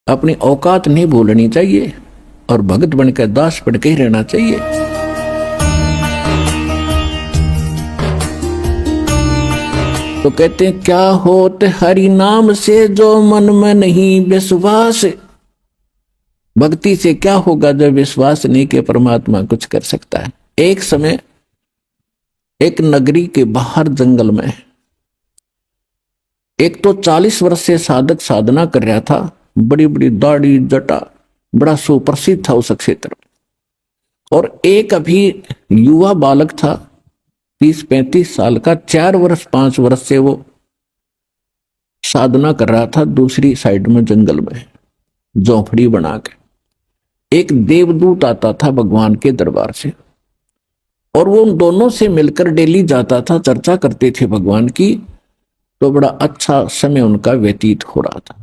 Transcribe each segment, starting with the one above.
अपनी औकात नहीं भूलनी चाहिए और भगत बनकर दास बन के ही रहना चाहिए। तो कहते हैं क्या होत हरि नाम से जो मन में नहीं विश्वास। भक्ति से क्या होगा जब विश्वास नहीं कि परमात्मा कुछ कर सकता है। एक समय एक नगरी के बाहर जंगल में एक तो 40 वर्ष से साधक साधना कर रहा था, बड़ी बड़ी दाढ़ी जटा, बड़ा सुप्रसिद्ध था उस क्षेत्र में। और एक अभी युवा बालक था 30-35 साल का, 4 वर्ष 5 वर्ष से वो साधना कर रहा था दूसरी साइड में जंगल में झोंपड़ी बना के। एक देवदूत आता था भगवान के दरबार से और वो उन दोनों से मिलकर डेली जाता था, चर्चा करते थे भगवान की। तो बड़ा अच्छा समय उनका व्यतीत हो रहा था।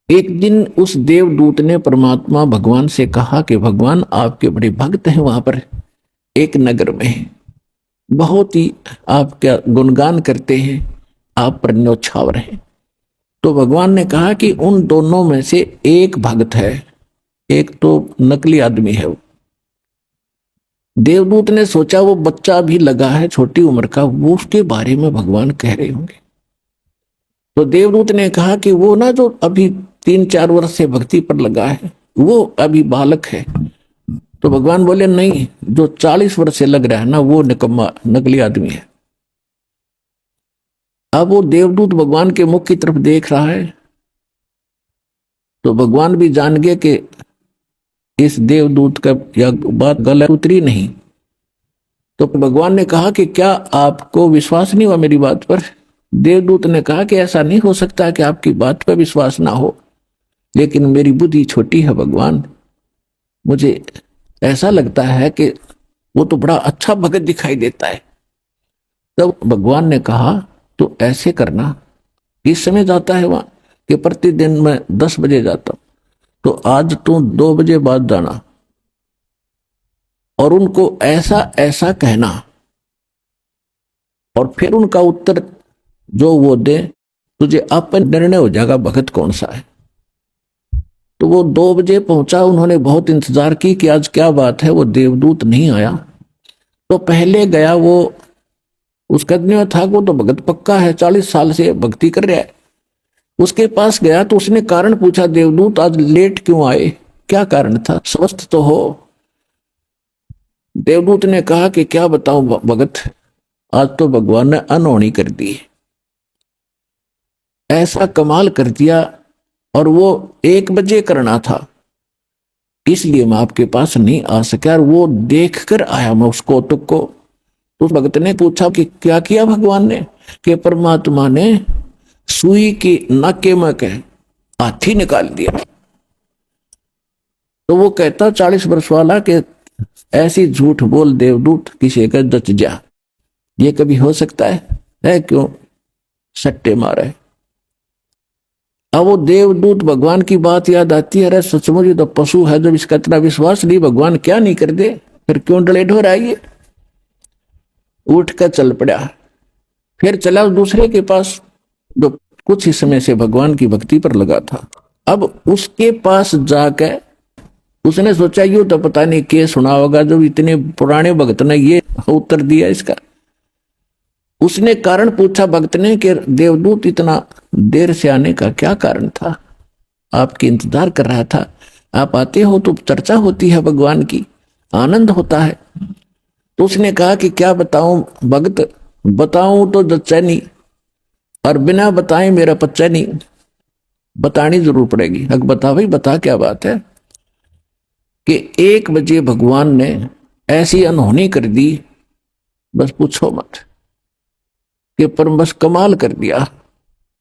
एक दिन उस देवदूत ने परमात्मा भगवान से कहा कि भगवान आपके बड़े भक्त हैं, वहां पर एक नगर में बहुत ही आपका गुणगान करते हैं, आप पर न्योछावर हैं। तो भगवान ने कहा कि उन दोनों में से एक भक्त है, एक तो नकली आदमी है। वो देवदूत ने सोचा वो बच्चा भी लगा है छोटी उम्र का, वो उसके बारे में भगवान कह रहे होंगे। तो देवदूत ने कहा कि वो ना जो अभी 3-4 वर्ष से भक्ति पर लगा है वो अभी बालक है। तो भगवान बोले नहीं, जो 40 वर्ष से लग रहा है ना वो निकम्मा नकली आदमी है। अब वो देवदूत भगवान के मुख की तरफ देख रहा है तो भगवान भी जान गए कि इस देवदूत का यह बात गलत उतरी नहीं। तो भगवान ने कहा कि क्या आपको विश्वास नहीं हुआ मेरी बात पर। देवदूत ने कहा कि ऐसा नहीं हो सकता कि आपकी बात पर विश्वास ना हो, लेकिन मेरी बुद्धि छोटी है भगवान, मुझे ऐसा लगता है कि वो तो बड़ा अच्छा भगत दिखाई देता है। तब भगवान ने कहा तो ऐसे करना, किस समय जाता है वहां कि प्रतिदिन मैं 10 बजे जाता हूं, तो आज तो 2 बजे बाद जाना और उनको ऐसा ऐसा कहना और फिर उनका उत्तर जो वो दे तुझे अपन निर्णय हो जाएगा भगत कौन सा है। तो वो 2 बजे पहुंचा, उन्होंने बहुत इंतजार की कि आज क्या बात है, वो देवदूत नहीं आया। तो पहले गया वो उस कदमी में था, वो तो भगत पक्का है, 40 साल से भक्ति कर रहा है। उसके पास गया तो उसने कारण पूछा, देवदूत आज लेट क्यों आए, क्या कारण था, स्वस्थ तो हो। देवदूत ने कहा कि क्या बताऊं भगत, आज तो भगवान ने अनहोनी कर दी, ऐसा कमाल कर दिया और वो 1 बजे करना था, इसलिए मैं आपके पास नहीं आ सका और वो देख कर आया मैं उस कौतुक को। तो भगत ने पूछा कि क्या किया भगवान ने, कि परमात्मा ने सुई की नाके में के हाथी निकाल दिया। तो वो कहता 40 वर्ष वाला कि ऐसी झूठ बोल देवदूत, किसी का जच जा, ये कभी हो सकता है क्यों सट्टे मारे। अब वो देवदूत भगवान की बात याद आती है, अरे सचमुच तो पशु है जब इसका इतना विश्वास नहीं, भगवान क्या नहीं कर दे, फिर क्यों डलेट हो रहा है ये। उठ कर चल पड़ा, फिर चला दूसरे के पास जो कुछ ही समय से भगवान की भक्ति पर लगा था। अब उसके पास जाकर उसने सोचा यूं तो पता नहीं क्या सुना होगा जब इतने पुराने भक्त ने ये उत्तर दिया इसका। उसने कारण पूछा भक्त ने कि देवदूत इतना देर से आने का क्या कारण था, आपकी इंतजार कर रहा था, आप आते हो तो चर्चा होती है भगवान की, आनंद होता है। तो उसने कहा कि क्या बताऊं भगत, बताऊं तो जच्चा नहीं और बिना बताए मेरा पच्चा नहीं, बतानी जरूर पड़ेगी। अब बता भाई, बता क्या बात है। कि 1 बजे भगवान ने ऐसी अनहोनी कर दी, बस पूछो मत, कि पर बस कमाल कर दिया।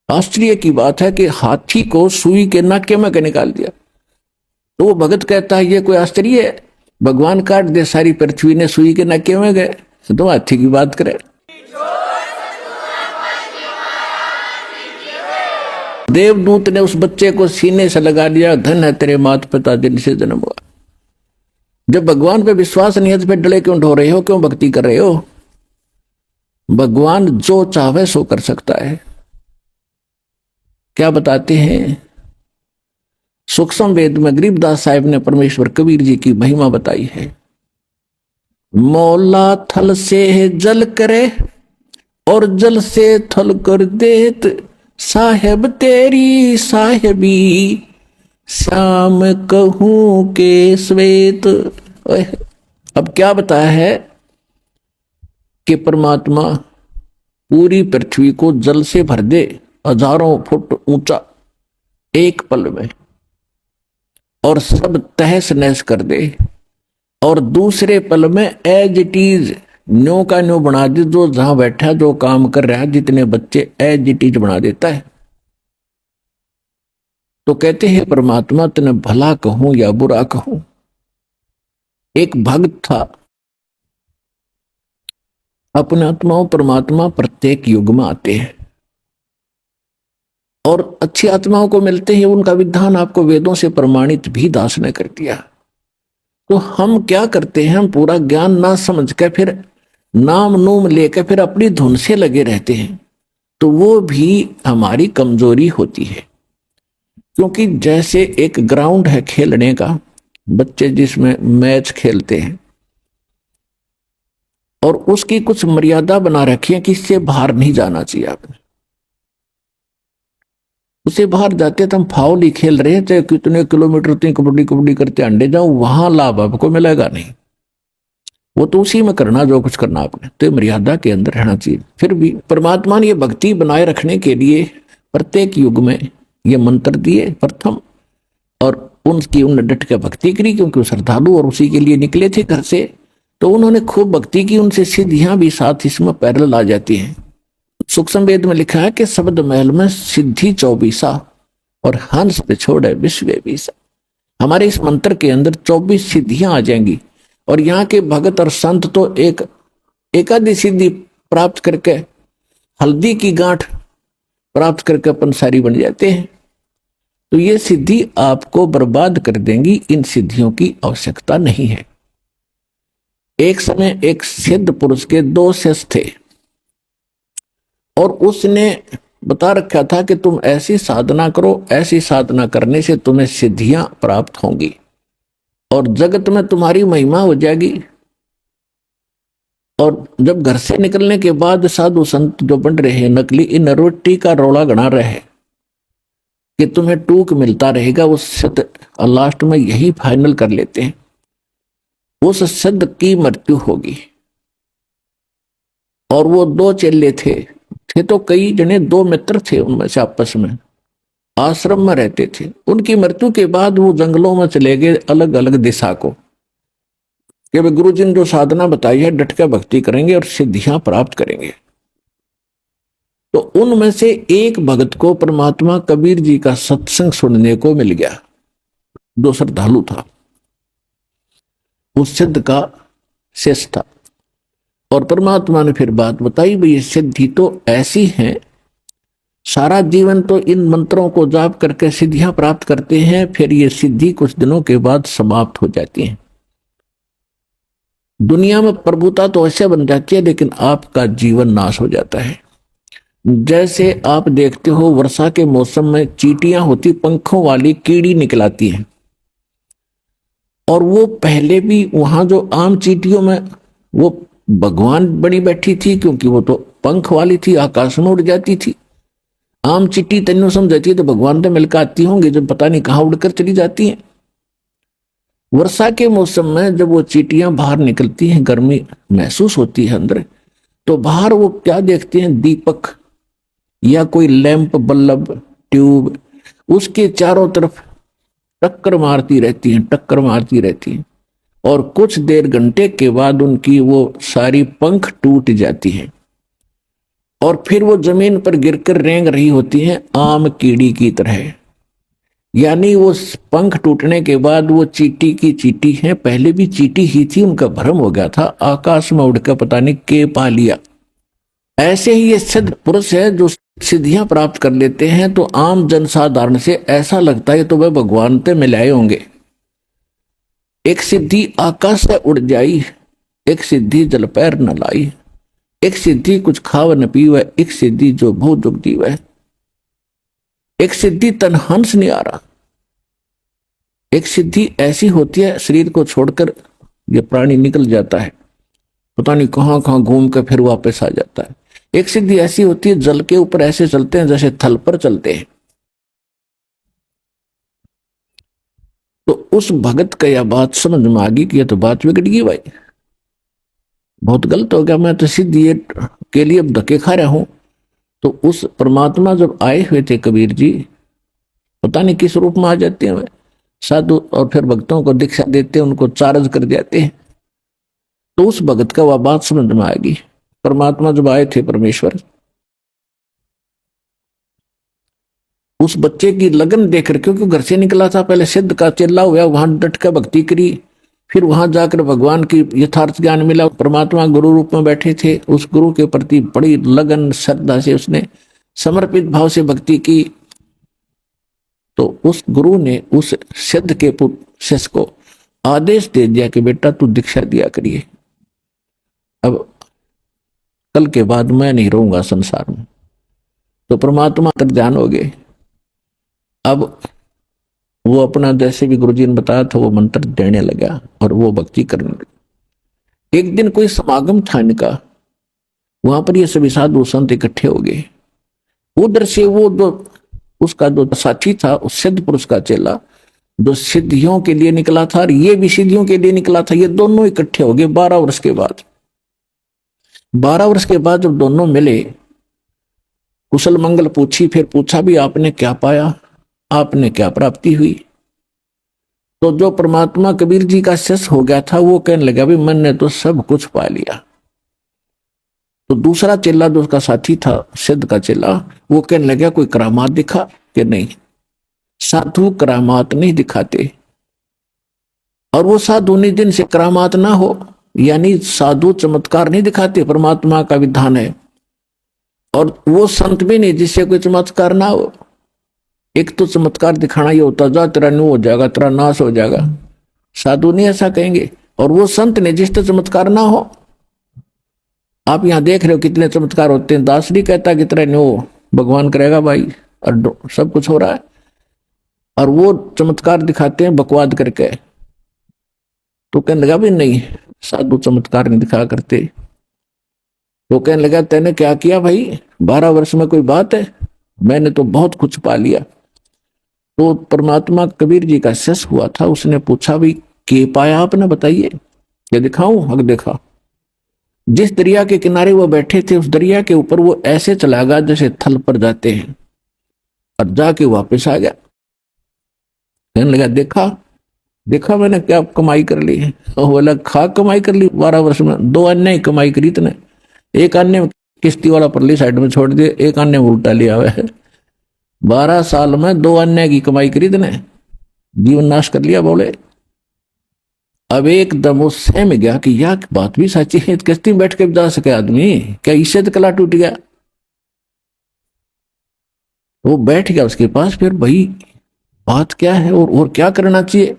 आश्चर्य की बात है कि हाथी को सुई के नाके में निकाल दिया। तो वो भगत कहता है ये कोई आश्चर्य है, भगवान काट दे सारी पृथ्वी ने सुई के नाके में गए, तो हाथी की बात करे। देवदूत ने उस बच्चे को सीने से लगा लिया, धन है तेरे माता पिता जिनसे जन्म हुआ। जब भगवान पे विश्वास नहीं है तो फिर डले क्यों ढो रहे हो, क्यों भक्ति कर रहे हो। भगवान जो चाहे सो कर सकता है। क्या बताते हैं? सूक्ष्म वेद में गरीबदास साहिब ने परमेश्वर कबीर जी की महिमा बताई है। मौला थल से जल करे और जल से थल कर देत, साहेब तेरी साहेबी श्याम कहूं के श्वेत। अब क्या बताया है कि परमात्मा पूरी पृथ्वी को जल से भर दे, हजारों फुट ऊंचा एक पल में, और सब तहस नहस कर दे, और दूसरे पल में एज इट इज न्यो का न्यो बना दे। जो जहां बैठा जो काम कर रहा है, जितने बच्चे, एज इट इज बना देता है। तो कहते हैं परमात्मा तने भला कहूं या बुरा कहूं। एक भक्त था, अपने आत्माओं परमात्मा प्रत्येक युग में आते हैं और अच्छी आत्माओं को मिलते हैं। उनका विधान आपको वेदों से प्रमाणित भी दास ने कर दिया। तो हम क्या करते हैं? हम पूरा ज्ञान ना समझ के फिर नाम नूम लेकर फिर अपनी धुन से लगे रहते हैं, तो वो भी हमारी कमजोरी होती है। क्योंकि जैसे एक ग्राउंड है खेलने का, बच्चे जिसमें मैच खेलते हैं, और उसकी कुछ मर्यादा बना रखी है कि इससे बाहर नहीं जाना चाहिए आपने। उससे बाहर जाते तो हम फाउल ही खेल रहे हैं, चाहे कितने किलोमीटर तीन कबड्डी कबड्डी करते अंडे जाओ, वहां लाभ आपको मिलेगा नहीं। वो तो उसी में करना जो कुछ करना आपने, तो मर्यादा के अंदर रहना चाहिए। फिर भी परमात्मा ने ये भक्ति बनाए रखने के लिए प्रत्येक युग में ये मंत्र दिए प्रथम, और उनकी उन्होंने डट के भक्ति करी, क्योंकि वो श्रद्धालु और उसी के लिए निकले थे घर से। तो उन्होंने खूब भक्ति की, उनसे सिद्धियां भी साथ इसमें पैरेलल आ जाती हैं। सूक्ष्म वेद में लिखा है कि शब्द महल में सिद्धि 24 और हंस पे छोड़े विश्व 20। हमारे इस मंत्र के अंदर 24 सिद्धियां आ जाएंगी। और यहाँ के भगत और संत तो एक आधी सिद्धि प्राप्त करके, हल्दी की गांठ प्राप्त करके अपन सारी बन जाते हैं। तो ये सिद्धि आपको बर्बाद कर देंगी, इन सिद्धियों की आवश्यकता नहीं है। एक समय एक सिद्ध पुरुष के 2 शिष्य थे, और उसने बता रखा था कि तुम ऐसी साधना करो, ऐसी साधना करने से तुम्हें सिद्धियां प्राप्त होंगी और जगत में तुम्हारी महिमा हो जाएगी। और जब घर से निकलने के बाद साधु संत जो बन रहे हैं नकली, इन रोटी का रोला गणा रहे कि तुम्हें टूक मिलता रहेगा, उस सिद्ध लास्ट में यही फाइनल कर लेते हैं, उस सिद्ध की मृत्यु होगी। और वो 2 चेले थे तो कई जने, 2 मित्र थे उनमें से, आपस में आश्रम में रहते थे। उनकी मृत्यु के बाद वो जंगलों में चले गए अलग अलग दिशा को, कि वे गुरु जी ने जो साधना बताई है डट कर भक्ति करेंगे और सिद्धियां प्राप्त करेंगे। तो उनमें से एक भगत को परमात्मा कबीर जी का सत्संग सुनने को मिल गया, जो श्रद्धालु था, उस सिद्ध का शिष्य था। और परमात्मा ने फिर बात बताई, भाई ये सिद्धि तो ऐसी है, सारा जीवन तो इन मंत्रों को जाप करके सिद्धियां प्राप्त करते हैं, फिर ये सिद्धि कुछ दिनों के बाद समाप्त हो जाती है। दुनिया में प्रभुता तो ऐसे बन जाती है, लेकिन आपका जीवन नाश हो जाता है। जैसे आप देखते हो वर्षा के मौसम में चींटियां होती, पंखों वाली कीड़ी निकलाती हैं, और वो पहले भी वहां जो आम चींटियों में वो भगवान बनी बैठी थी, क्योंकि वो तो पंख वाली थी, आकाश में उड़ जाती थी। आम चींटी तेनों समझती है तो भगवान तो मिलकर आती होंगी, जो पता नहीं कहां उड़कर चली जाती हैं। वर्षा के मौसम में जब वो चींटियां बाहर निकलती हैं, गर्मी महसूस होती है अंदर, तो बाहर वो क्या देखते हैं, दीपक या कोई लैंप, बल्ब, ट्यूब, उसके चारों तरफ टक्कर मारती रहती हैं, टक्कर मारती रहती हैं। और कुछ देर घंटे के बाद उनकी वो सारी पंख टूट जाती है, और फिर वो जमीन पर गिरकर रेंग रही होती हैं आम कीड़ी की तरह। यानी वो पंख टूटने के बाद वो चींटी की चींटी है, पहले भी चींटी ही थी, उनका भ्रम हो गया था, आकाश में उड़कर पता नहीं के पा लिया। ऐसे ही ये सिद्ध पुरुष है जो सिद्धियां प्राप्त कर लेते हैं, तो आम जनसाधारण से ऐसा लगता है तो वह भगवान से मिलाए होंगे। एक सिद्धि आकाश से उड़ जाई, एक सिद्धि जल पैर न लाई, एक सिद्धि कुछ खाव न पीवे, एक सिद्धि जो भू दुख दीवे। एक सिद्धि तनहंस नहीं आ रहा। एक सिद्धि ऐसी होती है शरीर को छोड़कर ये प्राणी निकल जाता है, पता नहीं कहां कहां घूम कर फिर वापस आ जाता है। एक सिद्धि ऐसी होती है जल के ऊपर ऐसे चलते हैं जैसे थल पर चलते हैं। तो उस भगत का यह बात समझ में आ गई कि यह तो बात बिगड़ गई भाई, बहुत गलत हो गया, मैं तो सिद्धि के लिए धक्के खा रहा हूं। तो उस परमात्मा जब आए हुए थे कबीर जी, पता नहीं किस रूप में आ जाते हैं साधु, और फिर भक्तों को दीक्षा देते हैं, उनको चार्ज कर जाते हैं। तो उस भगत का वह बात समझ में आएगी। परमात्मा जब आए थे परमेश्वर, उस बच्चे की लगन देखकर, क्योंकि घर से निकला था, पहले सिद्ध का चेला हुआ, वहां डट कर भक्ति करी, फिर वहां जाकर भगवान की यथार्थ ज्ञान मिला, परमात्मा गुरु रूप में बैठे थे, उस गुरु के प्रति बड़ी लगन श्रद्धा से उसने समर्पित भाव से भक्ति की। तो उस गुरु ने उस सिद्ध के शिष्य को आदेश दे दिया कि बेटा तू दीक्षा दिया करिए, अब कल के बाद मैं नहीं रहूंगा संसार में। तो परमात्मा तक ध्यान हो गए। अब वो अपना जैसे भी गुरुजी ने बताया था वो मंत्र देने लगा और वो भक्ति करने लगा। एक दिन कोई समागम था इनका, वहां पर ये सभी साधु संत इकट्ठे हो गए। उधर से वो जो उसका जो साथी था, उस सिद्ध पुरुष का चेला जो सिद्धियों के लिए निकला था और ये भी सिद्धियों के लिए निकला था, ये दोनों इकट्ठे हो गए 12 वर्ष के बाद। 12 वर्ष के बाद जब दोनों मिले, कुशल मंगल पूछी, फिर पूछा भी आपने क्या पाया, आपने क्या प्राप्ति हुई। तो जो परमात्मा कबीर जी का शिष्य हो गया था वो कहने लगा भी मैंने तो सब कुछ पा लिया। तो दूसरा चेला जो उसका साथी था सिद्ध का चेला, वो कहने लगा कोई करामात दिखा कि नहीं। साधु करामात नहीं दिखाते, और वो साधु नहीं जिनसे करामात ना हो, यानी साधु चमत्कार नहीं दिखाते, परमात्मा का विधान है। और वो संत भी नहीं जिससे कोई चमत्कार ना हो। एक तो चमत्कार दिखाना ये होता जा तेरा न्यू हो जाएगा, तेरा नाश हो जाएगा, साधु नहीं ऐसा कहेंगे। और वो संत ने जिससे चमत्कार ना हो, आप यहां देख रहे हो कितने चमत्कार होते हैं, दास नहीं कहता कि तेरा न्यू भगवान करेगा भाई, और सब कुछ हो रहा है, और वो चमत्कार दिखाते हैं बकवाद करके। तो कहने लगा भी नहीं, साधु चमत्कार नहीं दिखा करते। तो कहने लगा तेने क्या किया भाई, 12 वर्ष में कोई बात है, मैंने तो बहुत कुछ पा लिया। तो परमात्मा कबीर जी का शिष्य हुआ था, उसने पूछा भी के पाया आपने, बताइए क्या दिखाऊं। हक देखा, जिस दरिया के किनारे वो बैठे थे उस दरिया के ऊपर वो ऐसे चला गया जैसे थल पर जाते हैं, और जाके वापस आ गया। कहने लगा देखा देखा मैंने क्या कमाई कर ली है। और बोला खा कमाई कर ली 12 वर्ष में, 2 अन्य कमाई करी तने, एक अन्य किश्ती वाला परली साइड में छोड़ दिया, एक अन्य उल्टा लिया हुआ है। 12 साल में 2 अन्य की कमाई करी तने, जीवन नाश कर लिया। बोले अब एकदम वो सहम गया कि यह बात भी सच्ची है, किश्ती में बैठ के जा सके आदमी, क्या इससे तो कला टूट गया। वो बैठ गया उसके पास, फिर भाई बात क्या है और क्या करना चाहिए।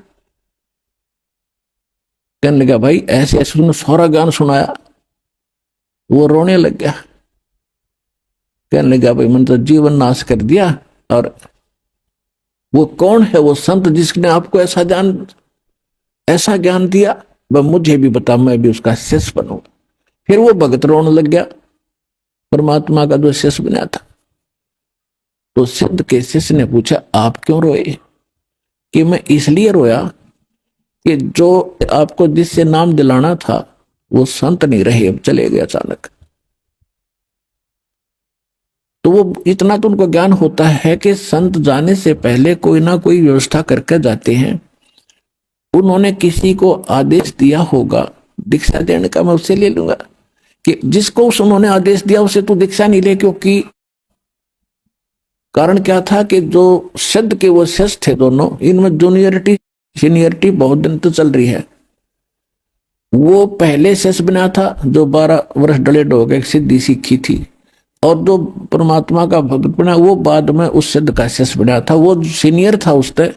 कहने लगा भाई ऐसे ऐसे उसने सारा ज्ञान सुनाया। वो रोने लग गया, कहने लगा भाई मैंने तो जीवन नाश कर दिया। और वो कौन है वो संत जिसने आपको ऐसा ज्ञान दिया, वह मुझे भी बता, मैं भी उसका शिष्य बनूं। फिर वो भगत रोने लग गया, परमात्मा का जो शिष्य बना था। तो सिद्ध के शिष्य ने पूछा आप क्यों रोए। कि मैं इसलिए रोया कि जो आपको जिससे नाम दिलाना था वो संत नहीं रहे, अब चले गए अचानक। तो वो इतना तो उनको ज्ञान होता है कि संत जाने से पहले कोई ना कोई व्यवस्था करके जाते हैं। उन्होंने किसी को आदेश दिया होगा दीक्षा देने का, मैं उससे ले लूंगा। कि जिसको उन्होंने आदेश दिया उसे तो दीक्षा नहीं ले, क्योंकि कारण क्या था कि जो सिद्ध के वो शिष्य थे दोनों, इनमें जूनियरिटी सीनियरिटी बहुत दिन तो चल रही है। वो पहले शिष्य बना था जो 12 वर्ष डले हो गए, सिद्धि सीखी थी, और जो परमात्मा का भगत बना वो बाद में उस सिद्ध का शिष्य बना था, वो सीनियर था उससे,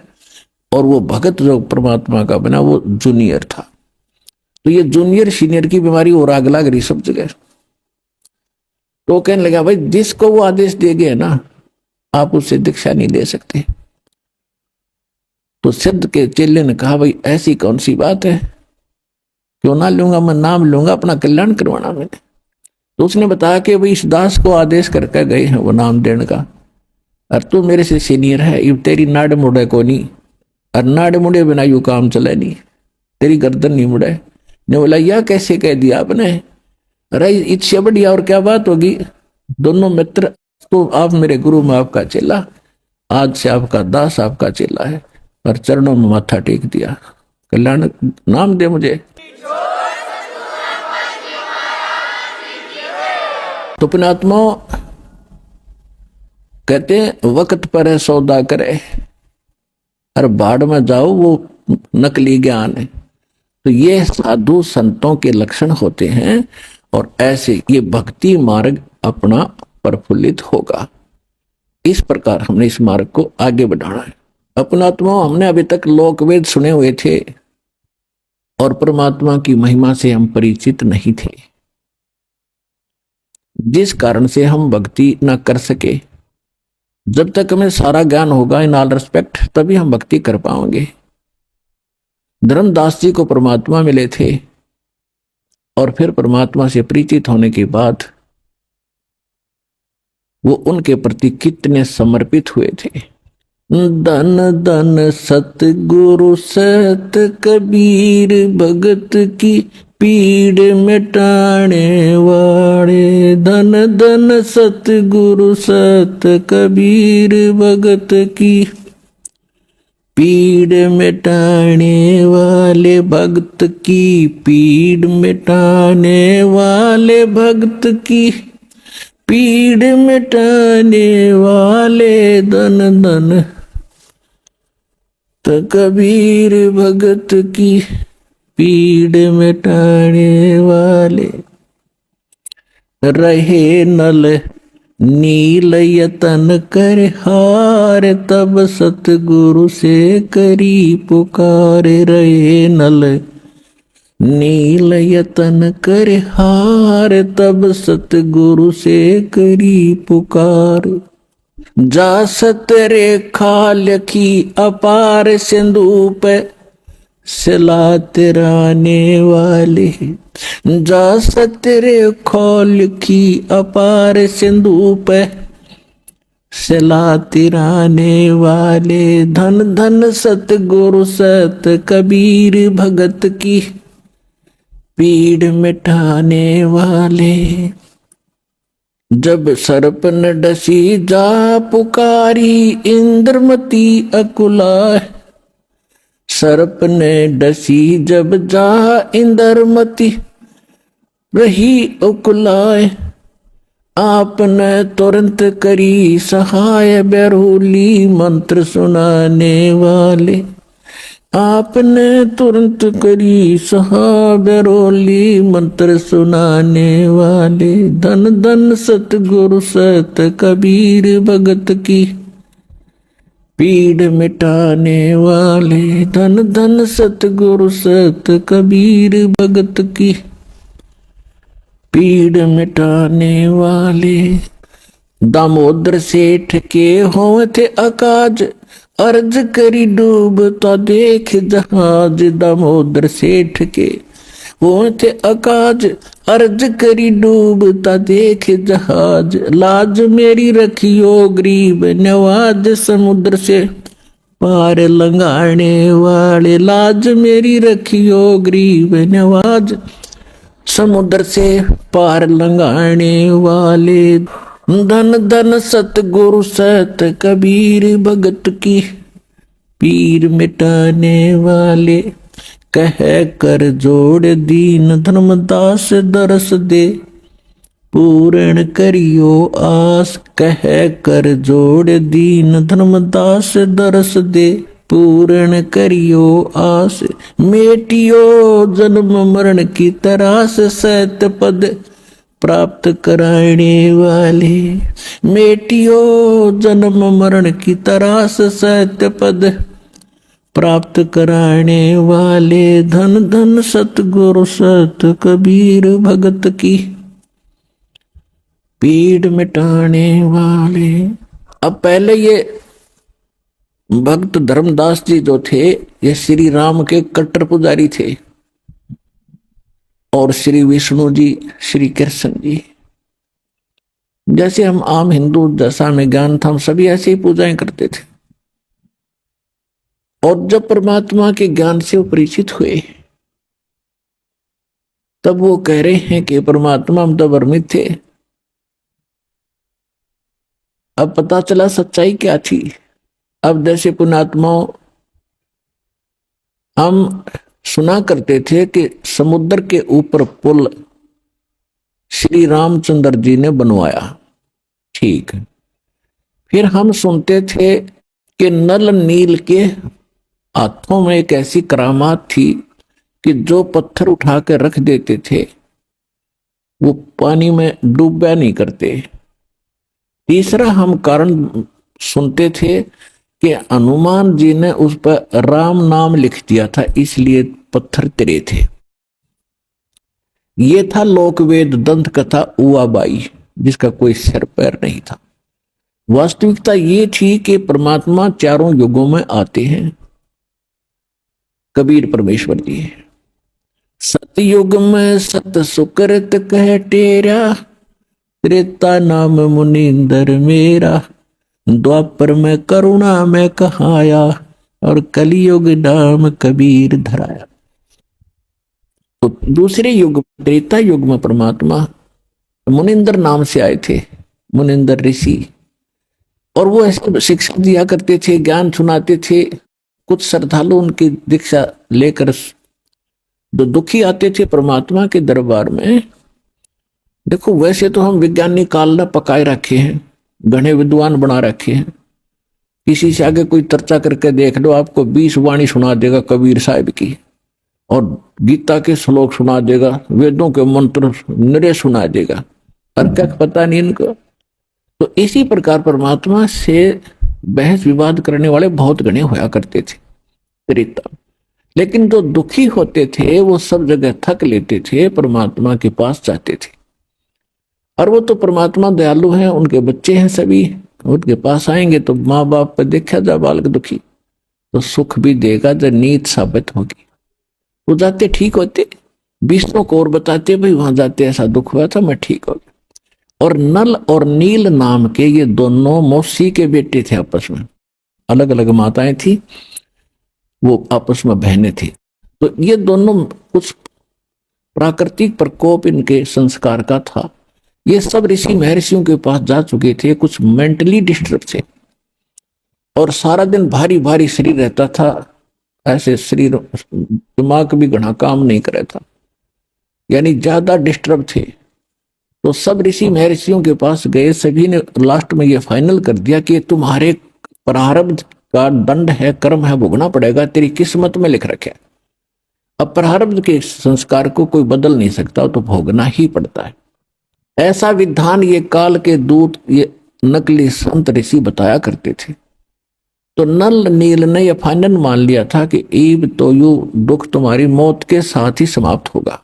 और वो भगत जो परमात्मा का बना वो जूनियर था। तो ये जूनियर सीनियर की बीमारी और आग लग रही सब जगह। तो कहने लगा भाई जिसको वो आदेश दे गए ना, आप उससे दीक्षा नहीं ले सकते। तो सिद्ध के चेले ने कहा, भाई ऐसी कौन सी बात है, क्यों ना लूंगा, मैं नाम लूंगा, अपना कल्याण करवाना मैंने। तो उसने बताया कि भाई इस दास को आदेश करके गए हैं वो नाम देने का, और तू मेरे से सीनियर है, ये तेरी नाड़ मुड़े को नहीं, और नाड़ मुड़े बिना यू काम चले नहीं, तेरी गर्दन नहीं मुड़े। ने बोला यह कैसे कह दिया आपने, अरे इससे बढ़िया और क्या बात होगी। दोनों मित्र, तो आप मेरे गुरु में आपका चेला, आज से आपका दास आपका चेला है, और चरणों में माथा टेक दिया, कल्याण नाम दे मुझे। तो पुण्यात्मा कहते हैं वक्त पर है सौदा करे, और बाढ़ में जाओ वो नकली ज्ञान है। तो ये साधु संतों के लक्षण होते हैं, और ऐसे ये भक्ति मार्ग अपना प्रफुल्लित होगा। इस प्रकार हमने इस मार्ग को आगे बढ़ाना है। अपनात्मा हमने अभी तक लोक वेद सुने हुए थे, और परमात्मा की महिमा से हम परिचित नहीं थे, जिस कारण से हम भक्ति न कर सके। जब तक हमें सारा ज्ञान होगा इन ऑल रिस्पेक्ट, तभी हम भक्ति कर पाएंगे। धर्मदास जी को परमात्मा मिले थे, और फिर परमात्मा से परिचित होने के बाद वो उनके प्रति कितने समर्पित हुए थे। धन धन सतगुरु सत कबीर, भगत की पीड़ मिटाने वाले। धन धन सतगुरु सत कबीर, भगत की पीड़ मिटाने वाले, भक्त की पीड़ मिटाने वाले, भक्त की पीड़ मिटाने वाले। धन धन तो कबीर, भगत की पीड़ मिटाने वाले। रहे नल नील यतन कर हार, तब सतगुरु से करी पुकार। रहे नल नील यतन कर हार, तब सतगुरु से करी पुकार। जा सतरे खालखी अपार, सिंधु पे सिला तिराने वाले। जा सतरे खोल की अपार, सिंधु पे सिला तिराने वाले। धन धन सतगुरु सत कबीर, भगत की पीड़ मिटाने वाले। जब सर्प न डसी जा पुकारी, इंद्रमती अकुलाए। सर्प ने डसी जब जा इंद्रमती रही उकुलाए। आपने तुरंत करी सहाय, बैरूली मंत्र सुनाने वाले। आपने तुरंत करी सहाय, बैरूली मंत्र सुनाने वाले। धन धन सतगुरु सत कबीर, भगत की पीड़ मिटाने वाले। धन धन सतगुरु सत कबीर, भगत की पीड़ मिटाने वाले। दामोदर सेठ के हों थे अकाज, अर्ज करी डूबता देख जहाज। दामोदर सेठ के हों थे अकाज, अर्ज करी डूबता देख जहाज। लाज मेरी रखियो गरीब नवाज, समुद्र से पार लंघाने वाले। लाज मेरी रखियो गरीब नवाज, समुद्र से पार लंघाने वाले। धन धन सतगुरु सत कबीर, भगत की पीर मिटाने वाले। कह कर जोड़ दीन धर्मदास, दरस दे पूर्ण करियो आस। कह कर जोड़ दीन धर्मदास, दरस दे पूर्ण करियो आस। मेटियो जन्म मरण की तरास, सत पद प्राप्त कराने वाले। मेटियो जन्म मरण की तरास, सत पद प्राप्त कराने वाले। धन धन सतगुरु सत कबीर, भगत की पीड़ मिटाने वाले। अब पहले ये भक्त धर्मदास जी जो थे ये श्री राम के कट्टर पुजारी थे, और श्री विष्णु जी, श्री कृष्ण जी, जैसे हम आम हिंदू दशा में ज्ञान था हम सभी ऐसे ही पूजाएं करते थे। और जब परमात्मा के ज्ञान से वो परिचित हुए तब वो कह रहे हैं कि परमात्मा हम तो भ्रमित थे, अब पता चला सच्चाई क्या थी। अब जैसे पुण्यात्माओं हम सुना करते थे कि समुद्र के ऊपर पुल श्री रामचंद्र जी ने बनवाया, ठीक। फिर हम सुनते थे कि नल नील के हाथों में एक ऐसी करामात थी कि जो पत्थर उठा कर रख देते थे वो पानी में डूबा नहीं करते। तीसरा हम कारण सुनते थे कि हनुमान जी ने उस पर राम नाम लिख दिया था, इसलिए पत्थर तिरे थे। ये था लोकवेद दंत कथा उआबाई, जिसका कोई सिर पैर नहीं था। वास्तविकता ये थी कि परमात्मा चारों युगों में आते हैं। कबीर परमेश्वर जी सतयुग में सत सुकृत कह टेरा, त्रेता नाम मुनिंदर मेरा, द्वापर में करुणा में कहाया, और कलियुग नाम कबीर धराया। तो दूसरे युग त्रेता युग में परमात्मा मुनिंदर नाम से आए थे, मुनिंदर ऋषि, और वो ऐसे शिक्षा दिया करते थे, ज्ञान सुनाते थे। कुछ श्रद्धालु उनकी दीक्षा लेकर जो दुखी आते थे परमात्मा के दरबार में, देखो वैसे तो हम विज्ञानिक काल ने पकाए रखे हैं, घने विद्वान बना रखे हैं, किसी से आगे कोई चर्चा करके देख लो आपको 20 वाणी सुना देगा कबीर साहब की, और गीता के श्लोक सुना देगा, वेदों के मंत्र निरे सुना देगा, और क्या पता नहीं इनको। तो इसी प्रकार परमात्मा से बहस विवाद करने वाले बहुत घने होया करते थे त्रेता। लेकिन जो दुखी होते थे वो सब जगह थक लेते थे, परमात्मा के पास जाते थे। और वो तो परमात्मा दयालु हैं, उनके बच्चे हैं सभी, उनके पास आएंगे तो माँ बाप पर देखा जा बालक दुखी तो सुख भी देगा, जब नीत साबित होगी। वो जाते ठीक होते, विष्णु को और बताते भाई वहां जाते ऐसा दुख हुआ था, मैं ठीक हो गया। और नल और नील नाम के ये दोनों मौसी के बेटे थे, आपस में अलग अलग माताएं थी, वो आपस में बहनें थी। तो ये दोनों कुछ प्राकृतिक प्रकोप इनके संस्कार का था। ये सब ऋषि महर्षियों के पास जा चुके थे, कुछ मेंटली डिस्टर्ब थे, और सारा दिन भारी भारी शरीर रहता था, ऐसे शरीर दिमाग भी घना काम नहीं कर रहा था, यानी ज्यादा डिस्टर्ब थे। तो सब ऋषि महर्षियों के पास गए, सभी ने लास्ट में ये फाइनल कर दिया कि तुम्हारे प्रारब्ध का दंड है, कर्म है, भोगना पड़ेगा, तेरी किस्मत में लिख रखे। अब प्रारब्ध के संस्कार को कोई बदल नहीं सकता, तो भोगना ही पड़ता है। ऐसा विधान ये काल के दूत, ये नकली संत ऋषि बताया करते थे। तो नल नील ने यह फाइनल मान लिया था कि ईब तो यू दुख तुम्हारी मौत के साथ ही समाप्त होगा।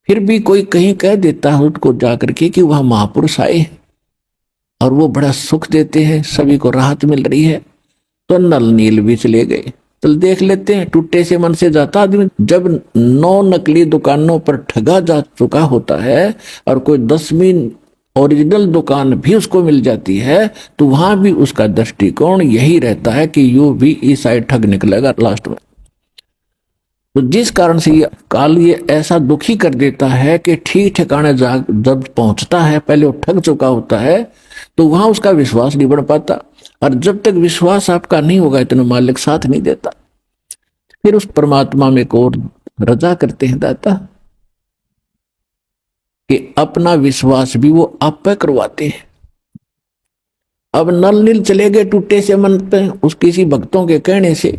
फिर भी कोई कहीं कह देता है उसको जाकर के कि वह महापुरुष आए और वो बड़ा सुख देते हैं, सभी को राहत मिल रही है, तो नल नील भी चले गए। तो देख लेते हैं, टूटे से मन से जाता आदमी। जब 9 नकली दुकानों पर ठगा जा चुका होता है और कोई 10वीं ओरिजिनल दुकान भी उसको मिल जाती है, तो वहां भी उसका दृष्टिकोण यही रहता है कि यू भी इस साइड ठग निकलेगा लास्ट में। तो जिस कारण से ये काल ये ऐसा दुखी कर देता है कि ठीक ठिकाने जब पहुंचता है, पहले वो ठग चुका होता है, तो वहां उसका विश्वास नहीं बढ़ पाता, और जब तक विश्वास आपका नहीं होगा इतना मालिक साथ नहीं देता। फिर उस परमात्मा में को रजा करते हैं दाता कि अपना विश्वास भी वो आप पे करवाते हैं। अब नल नील चले गए टूटे से मन पे, उस किसी भक्तों के कहने से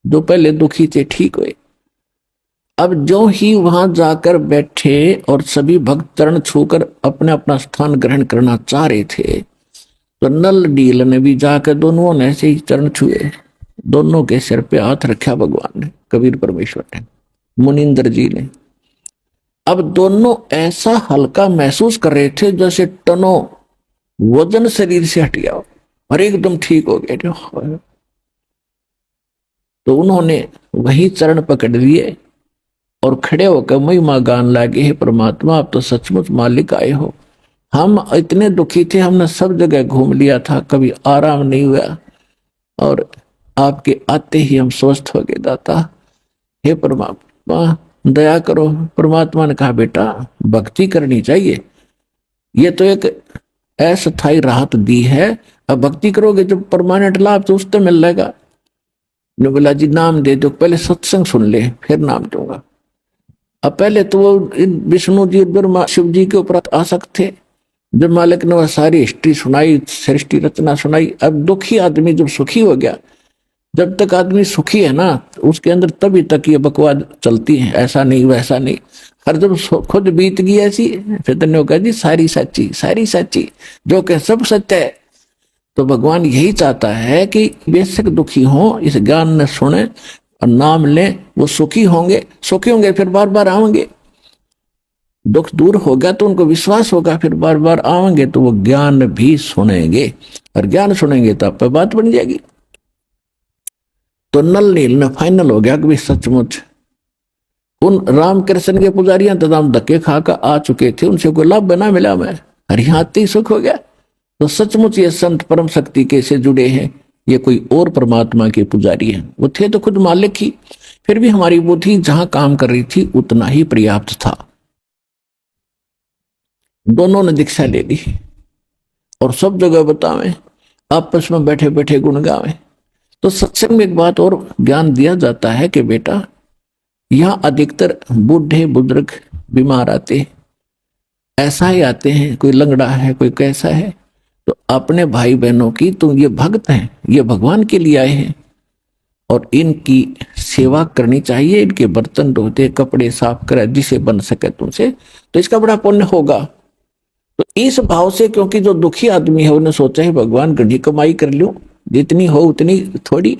जो पहले दुखी थे ठीक हुए। अब जो ही वहां जाकर बैठे और सभी भक्त चरण छूकर अपने अपना स्थान ग्रहण करना चाह रहे थे, तो नल नील ने भी जाकर दोनों ने ऐसे ही चरण छुए, दोनों के सिर पे हाथ रखा भगवान ने, कबीर परमेश्वर ने, मुनिंदर जी ने। अब दोनों ऐसा हल्का महसूस कर रहे थे जैसे टनों वजन शरीर से हट गया और एकदम ठीक हो गया जो। तो उन्होंने वही चरण पकड़ लिए और खड़े होकर महिमा गान लागे, हे परमात्मा आप तो सचमुच मालिक आए हो। हम इतने दुखी थे, हमने सब जगह घूम लिया था, कभी आराम नहीं हुआ, और आपके आते ही हम स्वस्थ हो गए दाता। हे परमात्मा दया करो। परमात्मा ने कहा बेटा भक्ति करनी चाहिए, ये तो एक अस्थायी राहत दी है, अब भक्ति करोगे जब परमानेंट लाभ तो उससे मिल जाएगा। ने बोला जी नाम दे दो, पहले सत्संग सुन ले फिर नाम दूंगा। अब पहले तो वो विष्णु जी ब्रह्मा शिव जी के ऊपर आसक्त थे। जब मालिक ने वह सारी हिस्ट्री सुनाई, सृष्टि रचना सुनाई, अब दुखी आदमी जब सुखी हो गया, जब तक आदमी सुखी है ना उसके अंदर तभी तक ये बकवाद चलती है, ऐसा नहीं वैसा नहीं। हर जब खुद बीत गई ऐसी, चैतन्य कहा जी सारी सच्ची जो कह सब सत्य है। तो भगवान यही चाहता है कि बेशक दुखी हो, इस ज्ञान न सुने और नाम लें, वो सुखी होंगे फिर बार बार आएंगे। दुख दूर होगा तो उनको विश्वास होगा, फिर बार बार आएंगे तो वो ज्ञान भी सुनेंगे, और ज्ञान सुनेंगे तो आप पे बात बन जाएगी। तो नल नील ने फाइनल हो गया कि सचमुच उन रामकृष्ण के पुजारियां तमाम धक्के खाकर आ चुके थे, उनसे कोई लाभ बना मिला, मैं और यहाँ आते ही सुख हो गया। तो सचमुच ये संत परम शक्ति के से जुड़े हैं, ये कोई और परमात्मा के पुजारी हैं। वो थे तो खुद मालिक ही, फिर भी हमारी बुद्धि जहां काम कर रही थी उतना ही पर्याप्त था। दोनों ने दीक्षा ले ली और सब जगह बतावें, आपस में बैठे बैठे गुण गावें। तो सत्संग में एक बात और ज्ञान दिया जाता है कि बेटा यहाँ अधिकतर बूढ़े बुजुर्ग बीमार आते, ऐसा ही आते हैं, कोई लंगड़ा है कोई कैसा है, तो अपने भाई बहनों की तुम ये भक्त हैं, ये भगवान के लिए आए हैं और इनकी सेवा करनी चाहिए, इनके बर्तन धोते कपड़े साफ करे जिसे बन सके तुमसे, तो इसका बड़ा पुण्य होगा। तो इस भाव से, क्योंकि जो दुखी आदमी है उन्हें सोचा है भगवान घनी कमाई कर लूं, जितनी हो उतनी थोड़ी,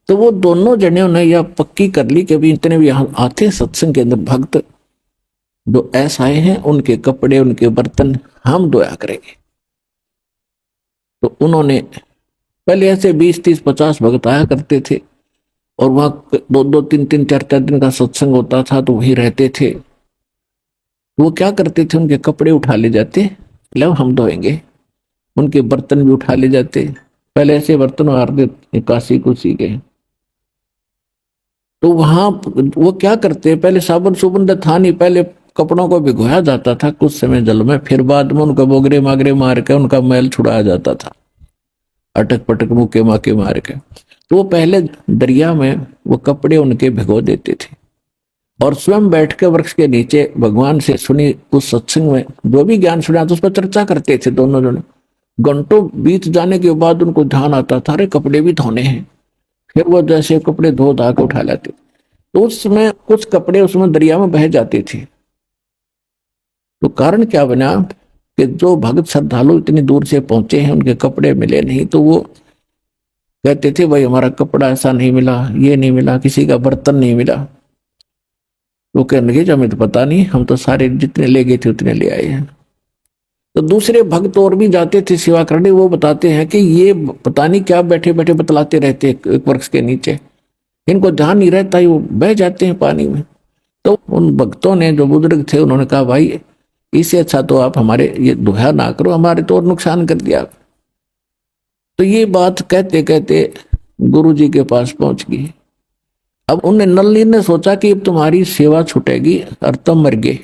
तो वो दोनों जने ने यह पक्की कर ली कि भी इतने भी यहाँ आते सत्संग के अंदर भक्त जो ऐसा आए हैं उनके कपड़े उनके बर्तन हम धोया करेंगे। तो उन्होंने पहले ऐसे 20-30-50 भक्त आया करते थे और वहां 2-2 3-3 4-4 दिन का सत्संग होता था, तो वही रहते थे। वो क्या करते थे, उनके कपड़े उठा ले जाते, लो हम धोएंगे, उनके बर्तन भी उठा ले जाते। पहले ऐसे बर्तन मारते काशी कुशी के, तो वहां वो क्या करते, पहले साबुन सुबुन था नहीं, पहले कपड़ों को भिगोया जाता था कुछ समय जल में, फिर बाद में उनका बोगरे मागरे मार के उनका मैल छुड़ाया जाता था, अटक पटक मुक्के माके मार के। तो वो पहले दरिया में वो कपड़े उनके भिगो देते थे और स्वयं बैठ के वृक्ष के नीचे भगवान से सुनी उस सत्संग में जो भी ज्ञान सुना तो उस पर चर्चा करते थे दोनों जने। घंटों बीत जाने के बाद उनको ध्यान आता था, अरे कपड़े भी धोने हैं, फिर वो जैसे कपड़े धो धा के उठा लाते। तो उस समय कुछ कपड़े उसमें दरिया में बह जाते थे। तो कारण क्या बना कि जो भक्त श्रद्धालु इतनी दूर से पहुंचे हैं उनके कपड़े मिले नहीं, तो वो कहते थे भाई हमारा कपड़ा ऐसा नहीं मिला, ये नहीं मिला, किसी का बर्तन नहीं मिला। तो कहने लगे हमें तो पता नहीं, हम तो सारे जितने ले गए थे उतने ले आए हैं। तो दूसरे भक्त और भी जाते थे सेवा करने, वो बताते हैं कि ये पता नहीं क्या बैठे बैठे बतलाते रहते एक वृक्ष के नीचे, इनको ध्यान नहीं रहता, वो बह जाते हैं पानी में। तो उन भक्तों ने जो बुजुर्ग थे उन्होंने कहा भाई इससे अच्छा तो आप हमारे ये दोहा ना करो, हमारे तो और नुकसान कर दिया। तो ये बात कहते कहते गुरु जी के पास पहुंच गई। अब उन्हें नलिनी ने सोचा कि अब तुम्हारी सेवा छूटेगी और तुम मर गए,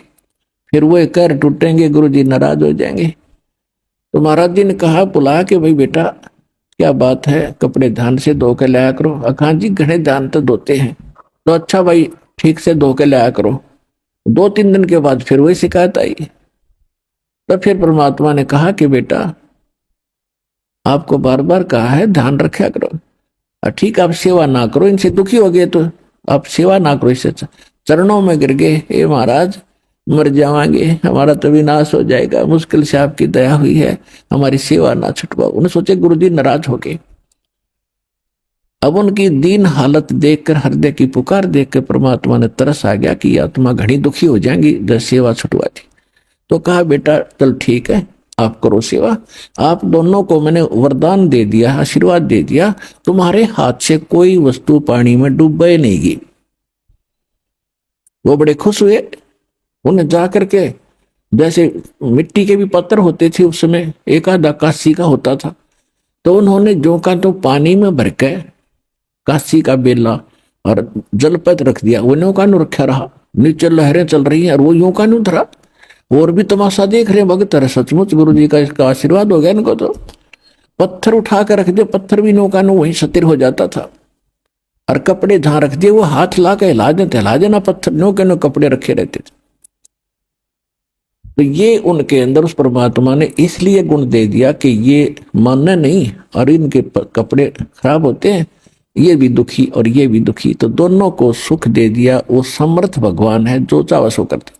फिर वो कर टूटेंगे, गुरु जी नाराज हो जाएंगे। तो महाराज जी ने कहा बुला के भाई बेटा क्या बात है, कपड़े ध्यान से धो के लाया करो। अखा जी घने ध्यान तो धोते हैं। तो अच्छा भाई ठीक से धो के लाया करो। 2-3 दिन के बाद फिर वही शिकायत आई। तो फिर परमात्मा ने कहा कि बेटा आपको बार बार कहा है ध्यान रखा करो, ठीक आप सेवा ना करो, इनसे दुखी हो गए तो आप सेवा ना करो, इससे चरणों में गिर गए, हे महाराज मर जावांगे, हमारा तो विनाश हो जाएगा, मुश्किल से आपकी दया हुई है, हमारी सेवा ना छुटवाओ। उन्हें सोचे गुरुजी नाराज हो गए। अब उनकी दीन हालत देखकर, हृदय की पुकार देखकर परमात्मा ने तरस आ गया कि आत्मा घनी दुखी हो जाएंगी जब सेवा छुटवा दी। तो कहा बेटा चल ठीक है, आप करो सेवा। आप दोनों को मैंने वरदान दे दिया, आशीर्वाद दे दिया, तुम्हारे हाथ से कोई वस्तु पानी में डूबे नहीं गी। वो बड़े खुश हुए। उन्हें जाकर के, जैसे मिट्टी के भी पत्थर होते थे उस समय, एक आधा काशी का होता था, तो उन्होंने जो का तो पानी में भर के काशी का बेला और जलपत रख दिया। वो न्यू का न्यू रखा रहा, नीचे लहरें चल रही हैं और वो यूं का न्यू धरा। और भी तमाशा देख रहे भक्त, सचमुच गुरु जी का इसका आशीर्वाद हो गया इनको। तो पत्थर उठा कर रख दिया, पत्थर भी नो का नो वहीं स्थिर हो जाता था। और कपड़े जहां रख दिए वो हाथ ला के हिला देना, पत्थर नो के नो कपड़े रखे रहते थे। तो ये उनके अंदर उस परमात्मा ने इसलिए गुण दे दिया कि ये मानना नहीं, और इनके कपड़े खराब होते हैं, ये भी दुखी और ये भी दुखी, तो दोनों को सुख दे दिया। वो समर्थ भगवान है, जो चाहे सो करते।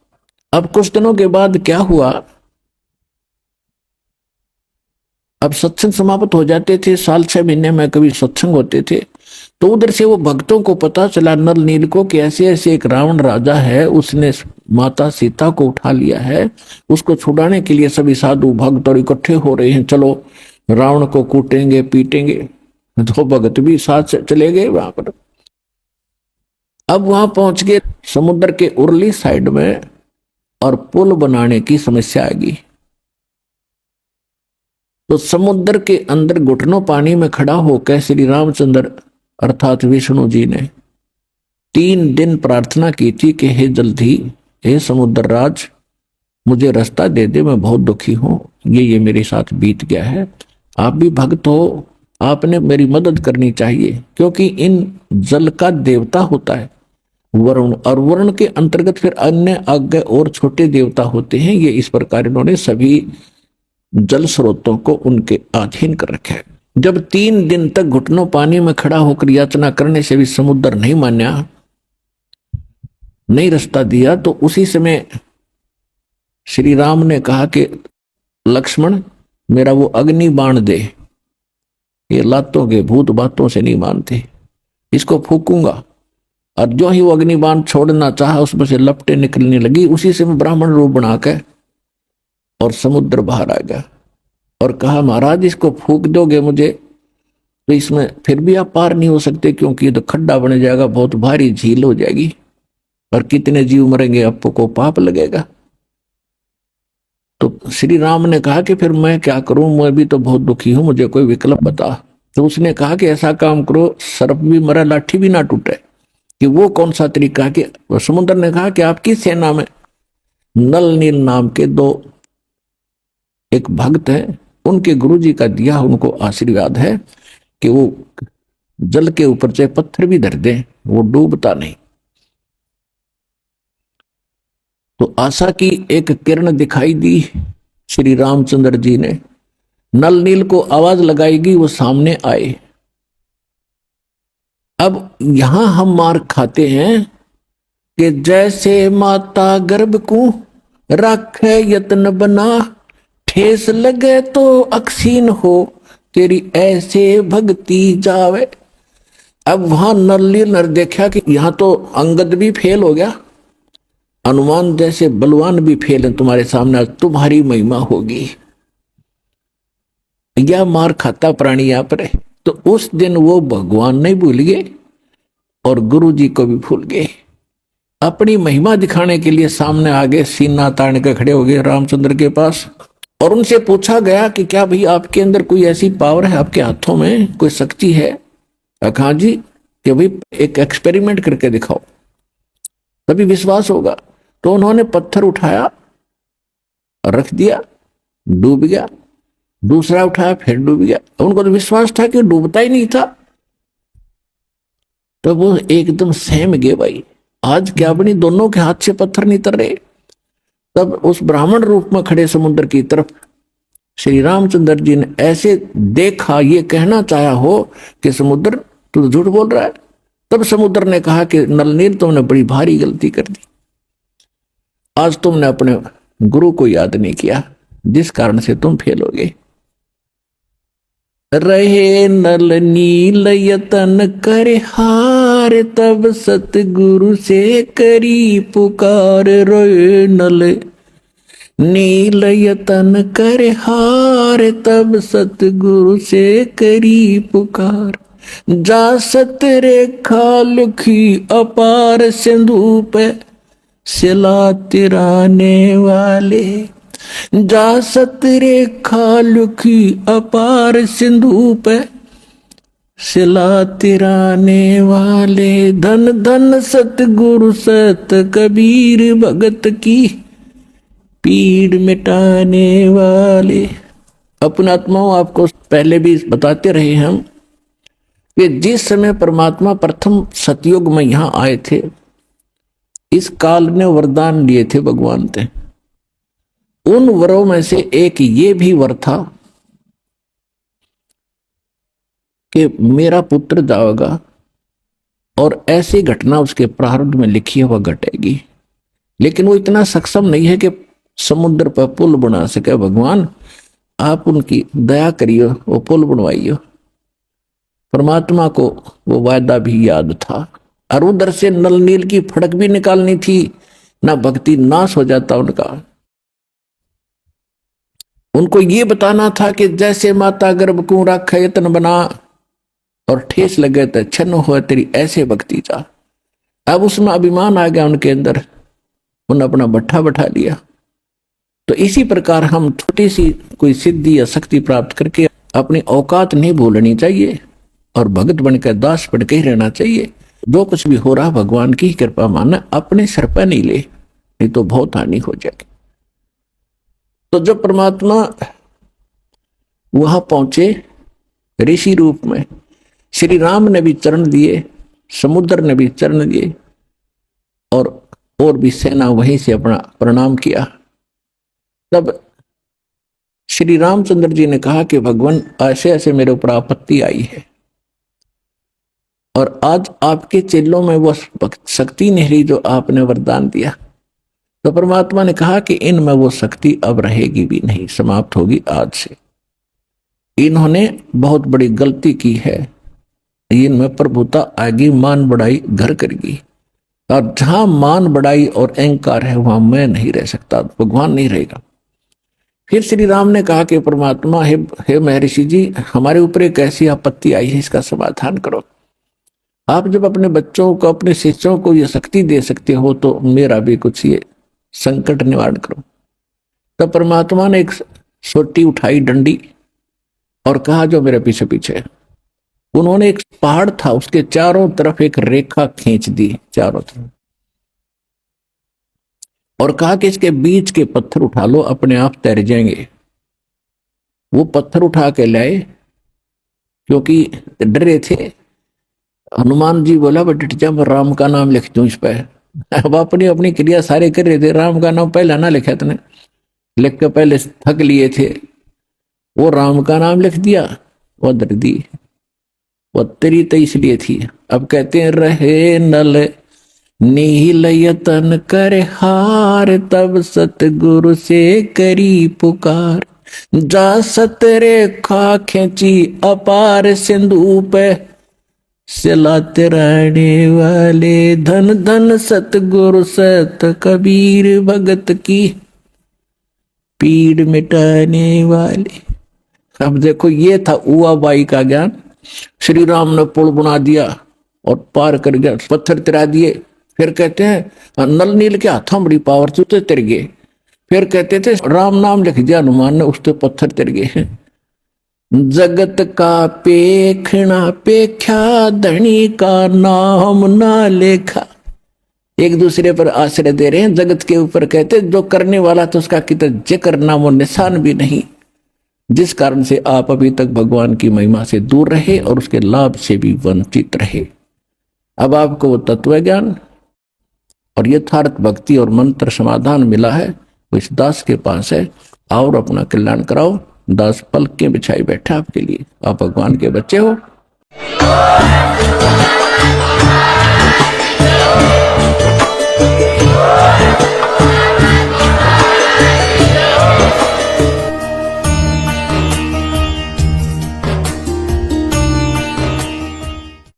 अब कुछ दिनों के बाद क्या हुआ, अब सत्संग समाप्त हो जाते थे, साल 6 महीने में कभी सत्संग होते थे। तो उधर से वो भक्तों को पता चला, नल नील को, कि ऐसे ऐसे एक रावण राजा है, उसने माता सीता को उठा लिया है, उसको छुड़ाने के लिए सभी साधु भक्त और इकट्ठे हो रहे हैं, चलो रावण को कूटेंगे पीटेंगे। तो भगत भी साथ से चले गए वहां पर। अब वहां पहुंच गए समुद्र के उरली साइड में, और पुल बनाने की समस्या आएगी। तो समुद्र के अंदर घुटनों पानी में खड़ा होकर श्री रामचंद्र अर्थात विष्णु जी ने 3 दिन प्रार्थना की थी कि हे जल्दी, हे समुद्र राज, मुझे रास्ता दे दे, मैं बहुत दुखी हूं, ये मेरे साथ बीत गया है। आप भी भक्त हो, आपने मेरी मदद करनी चाहिए, क्योंकि इन जल का देवता होता है वरुण, और वरुण के अंतर्गत फिर अन्य आगे और छोटे देवता होते हैं। ये इस प्रकार इन्होंने सभी जल स्रोतों को उनके अधीन कर रखा है। जब 3 दिन तक घुटनों पानी में खड़ा होकर याचना करने से भी समुद्र नहीं मान्या, नहीं रास्ता दिया, तो उसी समय श्री राम ने कहा कि लक्ष्मण, मेरा वो अग्नि बाण दे, ये लातों के भूत बातों से नहीं मानते, इसको फूकूंगा। और जो ही वो अग्निबाण छोड़ना चाहा, उसमें से लपटें निकलने लगी। उसी से मैं ब्राह्मण रूप बना के और समुद्र बाहर आ गया और कहा, महाराज इसको फूक दोगे मुझे तो इसमें फिर भी आप पार नहीं हो सकते, क्योंकि ये तो खड्डा बन जाएगा, बहुत भारी झील हो जाएगी, और कितने जीव मरेंगे, आपको पाप लगेगा। तो श्री राम ने कहा कि फिर मैं क्या करूं, मैं भी तो बहुत दुखी हूं, मुझे कोई विकल्प बता। तो उसने कहा कि ऐसा काम करो, सर्प भी मरे लाठी भी ना टूटे। कि वो कौन सा तरीका, कि समुद्र ने कहा कि आपकी सेना में नल नील नाम के 2 एक भक्त हैं, उनके गुरुजी का दिया उनको आशीर्वाद है कि वो जल के ऊपर चाहे पत्थर भी धर दें, वो डूबता नहीं। तो आशा की एक किरण दिखाई दी श्री रामचंद्र जी ने, नल नील को आवाज लगाएगी, वो सामने आए। अब यहां हम मार खाते हैं कि जैसे माता गर्भ को रखे यत्न बना, ठेस लगे तो अक्षीण हो, तेरी ऐसे भक्ति जावे। अब वहां नल्ली नर देखा कि यहां तो अंगद भी फेल हो गया, हनुमान जैसे बलवान भी फेल है तुम्हारे सामने, आज तुम्हारी महिमा होगी। यह मार खाता प्राणी यहां पर है। तो उस दिन वो भगवान नहीं भूल गए और गुरु जी को भी भूल गए। अपनी महिमा दिखाने के लिए सामने आगे सीना तान के खड़े हो गए रामचंद्र के पास, और उनसे पूछा गया कि क्या भाई आपके अंदर कोई ऐसी पावर है, आपके हाथों में कोई शक्ति है? हाँ जी, कि भाई एक एक्सपेरिमेंट करके दिखाओ, तभी विश्वास होगा। तो उन्होंने पत्थर उठाया, रख दिया, डूब गया, दूसरा उठाया फिर डूब गया। उनको तो विश्वास था कि डूबता ही नहीं था। तो वो एकदम सहम गए, भाई आज क्या बनी, दोनों के हाथ से पत्थर नहीं तर रहे। तब उस ब्राह्मण रूप में खड़े समुद्र की तरफ श्री रामचंद्र जी ने ऐसे देखा, ये कहना चाहा हो कि समुद्र तू तो झूठ बोल रहा है। तब समुद्र ने कहा कि नलनील तुमने बड़ी भारी गलती कर दी, आज तुमने अपने गुरु को याद नहीं किया, जिस कारण से तुम फेल हो गए। रहे नल नील यतन कर हार, तब सतगुरु से करी पुकार। रोए नल नील यतन करे हार, तब सतगुरु से करी पुकार। जा सत रेखा लिखी अपार सिंधु पे, सिला तिराने वाले। जा सत रेखा लिखी अपार सिंधु पे, सिला तिराने वाले। धन धन सतगुरु सत कबीर, भगत की पीड़ मिटाने वाले। अपने आत्माओं, आपको पहले भी बताते रहे हम कि जिस समय परमात्मा प्रथम सतयुग में यहां आए थे, इस काल ने वरदान लिए थे भगवान थे। उन वरों में से एक ये भी वर था कि मेरा पुत्र जाएगा और ऐसी घटना उसके प्रारब्ध में लिखी है वह घटेगी। लेकिन वो इतना सक्षम नहीं है कि समुद्र पर पुल बना सके। भगवान आप उनकी दया करियो, वो पुल बनवाइयो। परमात्मा को वो वायदा भी याद था, और उधर से नल नील की फड़क भी निकालनी थी, ना भक्ति नाश हो जाता उनका। उनको ये बताना था कि जैसे माता गर्भ को रख यतन बना और ठेस लगे तो छन्न हो तेरी, ऐसे भक्ति जा। अब उसमें अभिमान आ गया उनके अंदर, उन्होंने अपना भट्ठा बैठा लिया। तो इसी प्रकार हम छोटी सी कोई सिद्धि या शक्ति प्राप्त करके अपनी औकात नहीं भूलनी चाहिए और भगत बनकर दास बन के ही रहना चाहिए। जो कुछ भी हो रहा भगवान की कृपा माना, अपने सिर पर नहीं ले, नहीं तो बहुत हानि हो जाएगी। तो जब परमात्मा वहां पहुंचे ऋषि रूप में, श्री राम ने भी चरण दिए, समुद्र ने भी चरण दिए, और भी सेना वहीं से अपना प्रणाम किया। तब श्री रामचंद्र जी ने कहा कि भगवान ऐसे ऐसे मेरे ऊपर आपत्ति आई है, और आज आपके चेलों में वो शक्ति नहीं रही जो आपने वरदान दिया। तो परमात्मा ने कहा कि इनमें वो शक्ति अब रहेगी भी नहीं, समाप्त होगी आज से। इन्होंने बहुत बड़ी गलती की है, इनमें प्रभुता आएगी, मान बढ़ाई घर करेगी। और जहां मान बढ़ाई और अहंकार है वहां मैं नहीं रह सकता, भगवान नहीं रहेगा। फिर श्री राम ने कहा कि परमात्मा हे महर्षि जी, हमारे ऊपर एक ऐसी आपत्ति आई है, इसका समाधान करो। आप जब अपने बच्चों को, अपने शिष्यों को ये शक्ति दे सकते हो, तो मेरा भी कुछ ये संकट निवारण करो। तब परमात्मा ने एक सोटी उठाई, डंडी, और कहा जो मेरे पीछे पीछे। उन्होंने एक पहाड़ था, उसके चारों तरफ एक रेखा खींच दी चारों तरफ, और कहा कि इसके बीच के पत्थर उठा लो, अपने आप तैर जाएंगे। वो पत्थर उठा के लाए, क्योंकि डरे थे। हनुमान जी बोला बट जब राम का नाम लिख दूं इस पर। अब अपनी अपनी क्रिया सारे कर रहे थे, राम का नाम पहले ना लिखा इतने, लिख के पहले थक लिए थे। वो राम का नाम लिख दिया, वो दर दी, वो तेरी तो इसलिए थी। अब कहते हैं रहे नल नील यतन करे हार, तब सतगुरु से करी पुकार। जा सत रेखा खींची अपार सिंधु पे, सिलाते रहने वाले। धन धन सतगुरु सत कबीर, भगत की पीड़ मिटाने वाले। अब देखो ये था उआ बाई का ज्ञान। श्री राम ने पुल बना दिया और पार कर गया, पत्थर तिरा दिए। फिर कहते हैं नल नील के हाथों बड़ी पावर थी, तो तिर गए। फिर कहते थे राम नाम लिख दिया हनुमान ने, उससे पत्थर तिर गए। जगत का पेखना पेख्या, धनी का नाम ना लेखा। एक दूसरे पर आश्रय दे रहे हैं जगत के ऊपर। कहते जो करने वाला तो उसका कितना जिक्र नाम और निशान भी नहीं, जिस कारण से आप अभी तक भगवान की महिमा से दूर रहे और उसके लाभ से भी वंचित रहे। अब आपको वो तत्व ज्ञान और यथार्थ भक्ति और मंत्र समाधान मिला है, वो इस दास के पास है। और अपना कल्याण कराओ। दास पलकें बिछाई बैठा आपके लिए, आप भगवान के बच्चे हो।